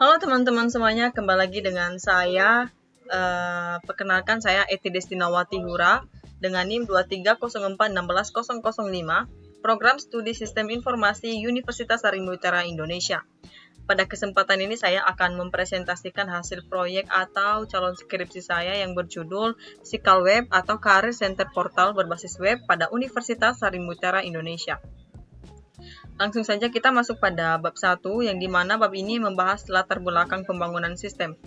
Halo teman-teman semuanya, kembali lagi dengan saya. Perkenalkan saya Eti Destinawati Hura dengan NIM 230416005, Program Studi Sistem Informasi Universitas Harimau Utara Indonesia. Pada kesempatan ini saya akan mempresentasikan hasil proyek atau calon skripsi saya yang berjudul Sikal Web atau Career Center Portal berbasis web pada Universitas Harimau Utara Indonesia. Langsung saja kita masuk pada bab 1 yang dimana bab ini membahas latar belakang pembangunan sistem.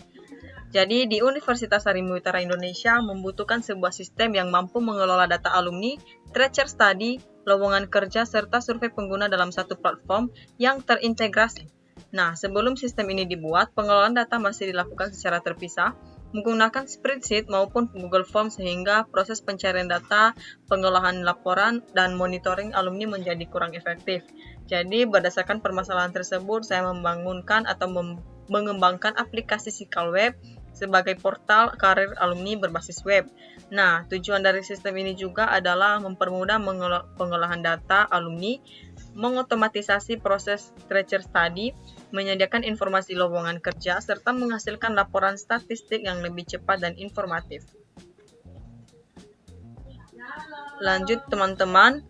Jadi di Universitas Harimau Utara Indonesia membutuhkan sebuah sistem yang mampu mengelola data alumni, tracer study, lowongan kerja, serta survei pengguna dalam satu platform yang terintegrasi. Nah, sebelum sistem ini dibuat, pengelolaan data masih dilakukan secara terpisah, menggunakan spreadsheet maupun Google Form sehingga proses pencarian data, pengolahan laporan, dan monitoring alumni menjadi kurang efektif. Jadi berdasarkan permasalahan tersebut, saya membangunkan atau mengembangkan aplikasi Sikal Web sebagai portal karir alumni berbasis web. Nah, tujuan dari sistem ini juga adalah mempermudah pengolahan data alumni, mengotomatisasi proses tracer study, menyediakan informasi lowongan kerja, serta menghasilkan laporan statistik yang lebih cepat dan informatif. Lanjut teman-teman,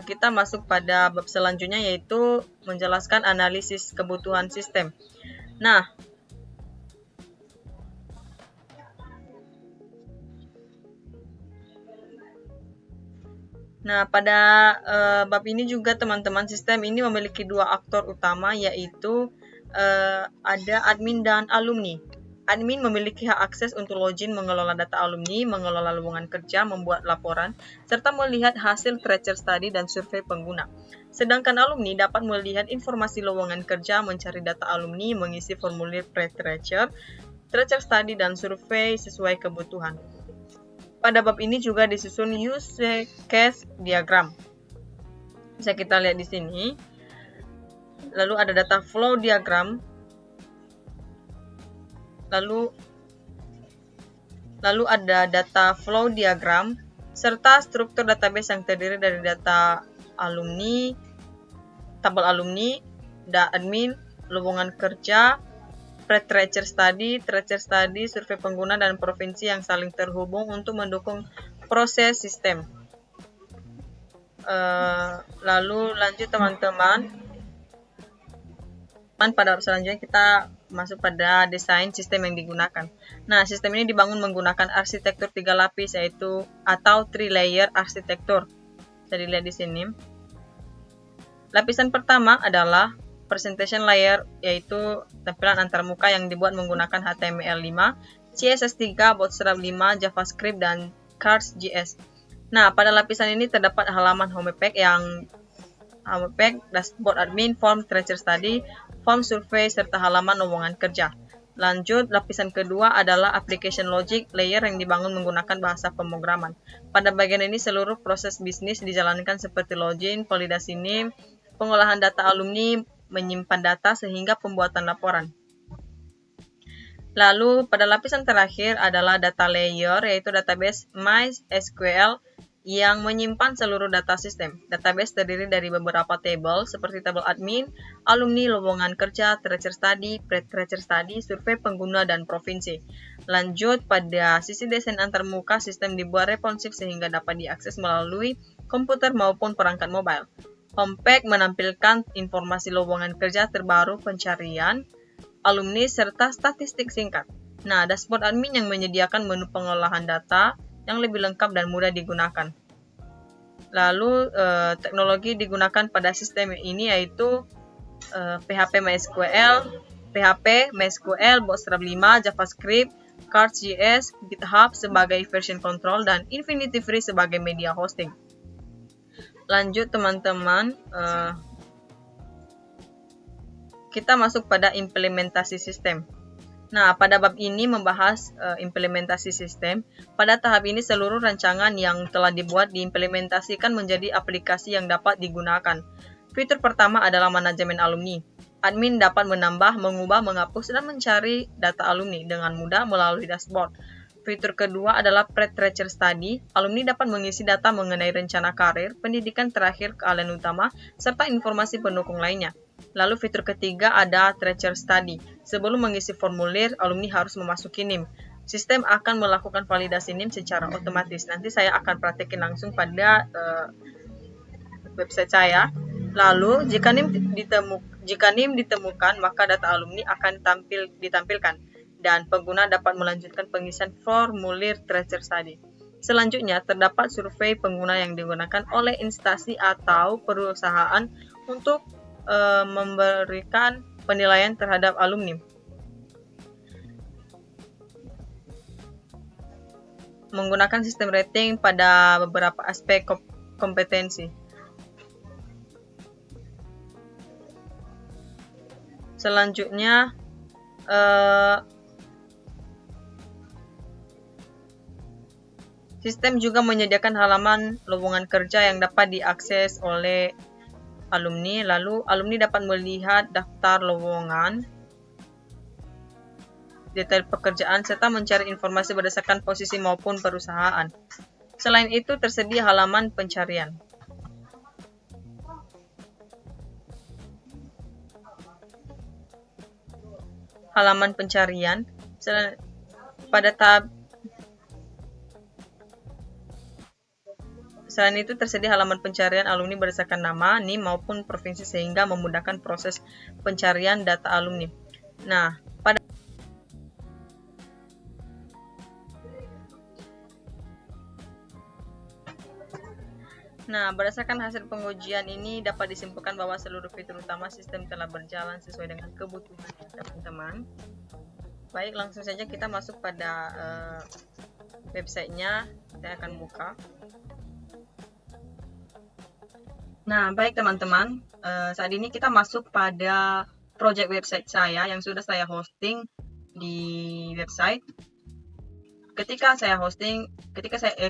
kita masuk pada bab selanjutnya yaitu menjelaskan analisis kebutuhan sistem. Nah, pada bab ini juga teman-teman, sistem ini memiliki dua aktor utama yaitu ada admin dan alumni. Admin memiliki hak akses untuk login, mengelola data alumni, mengelola lowongan kerja, membuat laporan, serta melihat hasil tracer study dan survei pengguna. Sedangkan alumni dapat melihat informasi lowongan kerja, mencari data alumni, mengisi formulir pre-tracer, tracer study, dan survei sesuai kebutuhan. Pada bab ini juga disusun use case diagram. Bisa kita lihat di sini. Lalu ada data flow diagram. Lalu ada data flow diagram serta struktur database yang terdiri dari data alumni, tabel alumni, data admin, lowongan kerja, pre-tracer study, tracer study, survei pengguna, dan provinsi yang saling terhubung untuk mendukung proses sistem. Lalu lanjut teman-teman. Pada selanjutnya kita masuk pada desain sistem yang digunakan. Nah, sistem ini dibangun menggunakan arsitektur 3 lapis yaitu atau 3 layer arsitektur. Bisa dilihat di sini. Lapisan pertama adalah presentation layer yaitu tampilan antarmuka yang dibuat menggunakan HTML5, CSS3, Bootstrap 5, JavaScript, dan Cards.js. Nah, pada lapisan ini terdapat halaman homepage, dashboard admin, form tracer study, form survei, serta halaman lowongan kerja. Lanjut, lapisan kedua adalah application logic layer yang dibangun menggunakan bahasa pemrograman. Pada bagian ini seluruh proses bisnis dijalankan seperti login, validasi NIM, pengolahan data alumni, menyimpan data, sehingga pembuatan laporan. Lalu pada lapisan terakhir adalah data layer yaitu database MySQL yang menyimpan seluruh data sistem. Database terdiri dari beberapa tabel seperti tabel admin, alumni, lowongan kerja, tracer study, pre-tracer study, survei pengguna, dan provinsi. Lanjut, pada sisi desain antarmuka, sistem dibuat responsif sehingga dapat diakses melalui komputer maupun perangkat mobile. Homepage menampilkan informasi lowongan kerja terbaru, pencarian alumni, serta statistik singkat. Nah, dashboard admin yang menyediakan menu pengolahan data yang lebih lengkap dan mudah digunakan. Lalu, teknologi digunakan pada sistem ini yaitu PHP MySQL, Bootstrap 5, JavaScript, Cards.js, GitHub sebagai version control, dan Infinity Free sebagai media hosting. Lanjut teman-teman, kita masuk pada implementasi sistem. Nah, pada bab ini membahas implementasi sistem. Pada tahap ini seluruh rancangan yang telah dibuat diimplementasikan menjadi aplikasi yang dapat digunakan. Fitur pertama adalah manajemen alumni. Admin dapat menambah, mengubah, menghapus, dan mencari data alumni dengan mudah melalui dashboard. Fitur kedua adalah pre-tracer study. Alumni dapat mengisi data mengenai rencana karir, pendidikan terakhir, keahlian utama, serta informasi pendukung lainnya. Lalu fitur ketiga ada Treasure Study. Sebelum mengisi formulir, alumni harus memasuki NIM. Sistem akan melakukan validasi NIM secara otomatis. Nanti saya akan praktekin langsung pada website saya. Lalu jika NIM ditemukan, maka data alumni akan ditampilkan dan pengguna dapat melanjutkan pengisian formulir Treasure Study. Selanjutnya, terdapat survei pengguna yang digunakan oleh instansi atau perusahaan untuk memberikan penilaian terhadap alumni. Menggunakan sistem rating pada beberapa aspek kompetensi. Selanjutnya, sistem juga menyediakan halaman lowongan kerja yang dapat diakses oleh alumni. Lalu alumni dapat melihat daftar lowongan, detail pekerjaan, serta mencari informasi berdasarkan posisi maupun perusahaan. Selain itu, tersedia halaman pencarian. Halaman pencarian pada tab. Selain itu, tersedia halaman pencarian alumni berdasarkan nama, NIM, maupun provinsi sehingga memudahkan proses pencarian data alumni. Nah, berdasarkan hasil pengujian ini dapat disimpulkan bahwa seluruh fitur utama sistem telah berjalan sesuai dengan kebutuhan teman-teman. Baik, langsung saja kita masuk pada websitenya. Saya akan buka. Nah, baik teman-teman, saat ini kita masuk pada project website saya yang sudah saya hosting di website. Ketika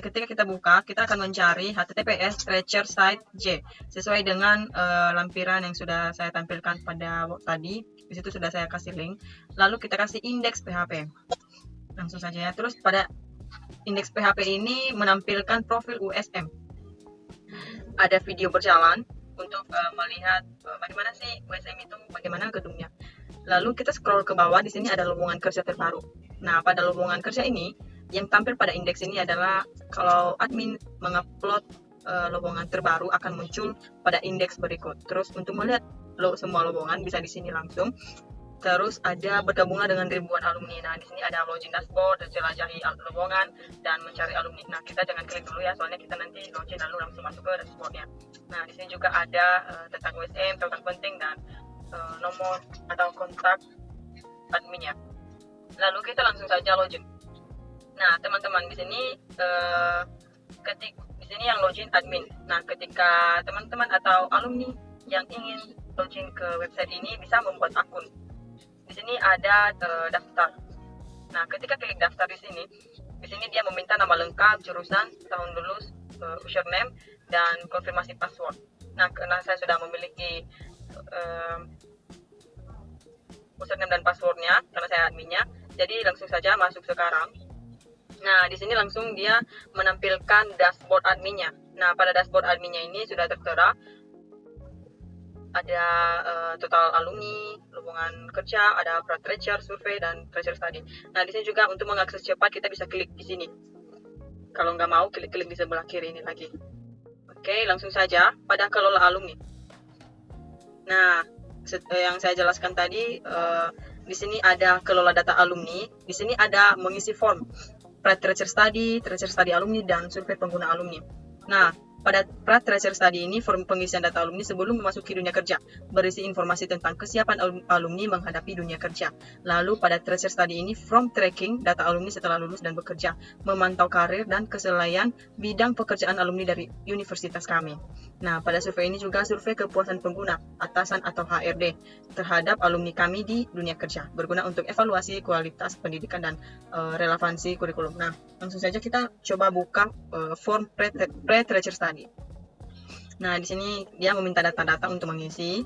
kita buka, kita akan mencari https Treasure Site J sesuai dengan lampiran yang sudah saya tampilkan pada tadi. Di situ sudah saya kasih link. Lalu kita kasih indeks PHP. Langsung saja ya. Terus pada indeks PHP ini menampilkan profil USM. Ada video berjalan untuk melihat bagaimana sih USM itu, bagaimana gedungnya. Lalu kita scroll ke bawah, di sini ada lowongan kerja terbaru. Nah, pada lowongan kerja ini yang tampil pada indeks ini adalah kalau admin mengupload lowongan terbaru akan muncul pada indeks berikut. Terus untuk melihat semua lowongan bisa di sini langsung. Terus ada bergabunglah dengan ribuan alumni. Nah, di sini ada login dashboard, jelajahi lowongan dan mencari alumni. Nah, kita jangan klik dulu ya, soalnya kita nanti login lalu langsung masuk ke dashboardnya. Nah, di sini juga ada tentang USM, tentang penting dan nomor atau kontak adminnya. Lalu kita langsung saja login. Nah, teman-teman, di sini di sini yang login admin. Nah, ketika teman-teman atau alumni yang ingin login ke website ini bisa membuat akun. Di sini ada daftar. Nah, ketika klik daftar di sini dia meminta nama lengkap, jurusan, tahun lulus, username, dan konfirmasi password. Nah, karena saya sudah memiliki username dan passwordnya, karena saya adminnya, jadi langsung saja masuk sekarang. Nah, di sini langsung dia menampilkan dashboard adminnya. Nah, pada dashboard adminnya ini sudah tertera ada total alumni, lowongan kerja, ada Treasure, survei, dan Treasure Study. Nah, di sini juga untuk mengakses cepat kita bisa klik di sini. Kalau nggak mau, klik di sebelah kiri ini lagi. Oke, langsung saja pada kelola alumni. Nah, yang saya jelaskan tadi, di sini ada kelola data alumni. Di sini ada mengisi form Treasure Study alumni, dan survei pengguna alumni. Nah, pada Treasure Study ini, form pengisian data alumni sebelum memasuki dunia kerja, berisi informasi tentang kesiapan alumni menghadapi dunia kerja. Lalu pada Treasure Study ini, form tracking data alumni setelah lulus dan bekerja, memantau karir dan keselaian bidang pekerjaan alumni dari universitas kami. Nah, pada survei ini juga survei kepuasan pengguna, atasan atau HRD, terhadap alumni kami di dunia kerja, berguna untuk evaluasi kualitas pendidikan dan relevansi kurikulum. Nah, langsung saja kita coba buka form pre-Treasure Study. Nah, di sini dia meminta data-data untuk mengisi.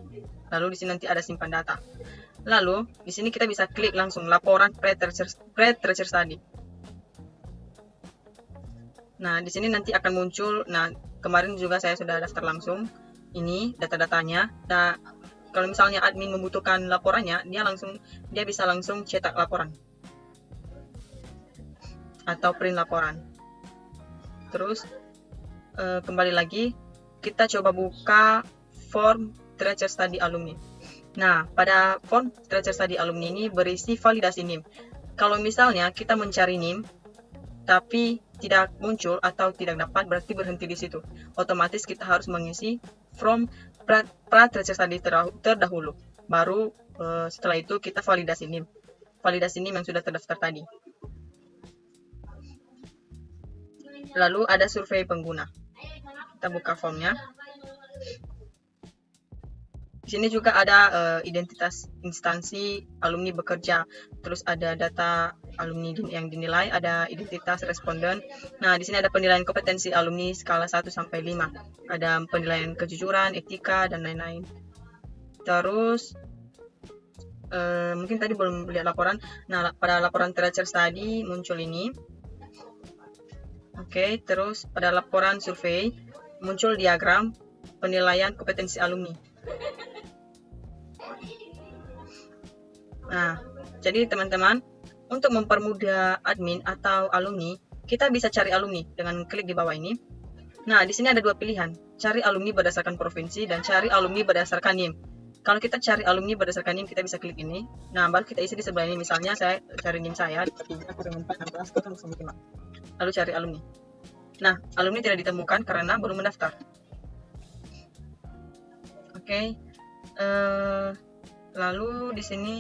Lalu di sini nanti ada simpan data. Lalu di sini kita bisa klik langsung laporan pre-Treasure Study. Nah, di sini nanti akan muncul. Nah, kemarin juga saya sudah daftar langsung. Ini data-datanya. Nah, Kalau misalnya admin membutuhkan laporannya, dia bisa langsung cetak laporan atau print laporan. Terus kembali lagi kita coba buka form Treasure Study Alumni. Nah, pada form Treasure Study Alumni ini berisi validasi NIM. Kalau misalnya kita mencari NIM tapi tidak muncul atau tidak dapat, berarti berhenti di situ. Otomatis kita harus mengisi form pra Treasure Study terdahulu. Baru setelah itu kita validasi NIM. Validasi NIM yang sudah terdaftar tadi. Lalu ada survei pengguna. Kita buka formnya. Di sini juga ada identitas instansi alumni bekerja, terus ada data alumni yang dinilai, ada identitas responden. Nah, di sini ada penilaian kompetensi alumni skala 1 sampai 5. Ada penilaian kejujuran, etika, dan lain-lain. Terus mungkin tadi belum lihat laporan. Nah, pada laporan Treasure Study muncul ini. Oke, terus pada laporan survei muncul diagram penilaian kompetensi alumni. Nah, jadi teman-teman, untuk mempermudah admin atau alumni, kita bisa cari alumni dengan klik di bawah ini. Nah, di sini ada dua pilihan, cari alumni berdasarkan provinsi dan cari alumni berdasarkan NIM. Kalau kita cari alumni berdasarkan NIM, kita bisa klik ini. Nah, baru kita isi di sebelah ini. Misalnya saya cari NIM saya, aku dengan 416 lalu cari alumni. Nah, alumni tidak ditemukan karena belum mendaftar. Oke. Lalu di sini.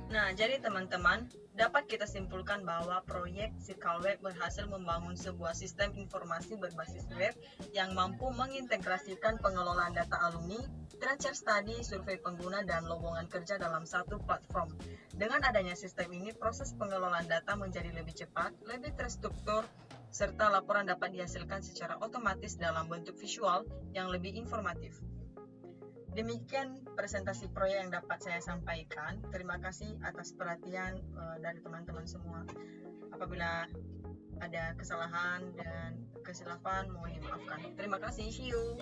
Nah, jadi teman-teman, dapat kita simpulkan bahwa proyek Circle Web berhasil membangun sebuah sistem informasi berbasis web yang mampu mengintegrasikan pengelolaan data alumni, Treasure Study, survei pengguna, dan lowongan kerja dalam satu platform. Dengan adanya sistem ini, proses pengelolaan data menjadi lebih cepat, lebih terstruktur, serta laporan dapat dihasilkan secara otomatis dalam bentuk visual yang lebih informatif. Demikian presentasi proyek yang dapat saya sampaikan. Terima kasih atas perhatian dari teman-teman semua. Apabila ada kesalahan dan kesilapan, mohon dimaafkan. Terima kasih. See you.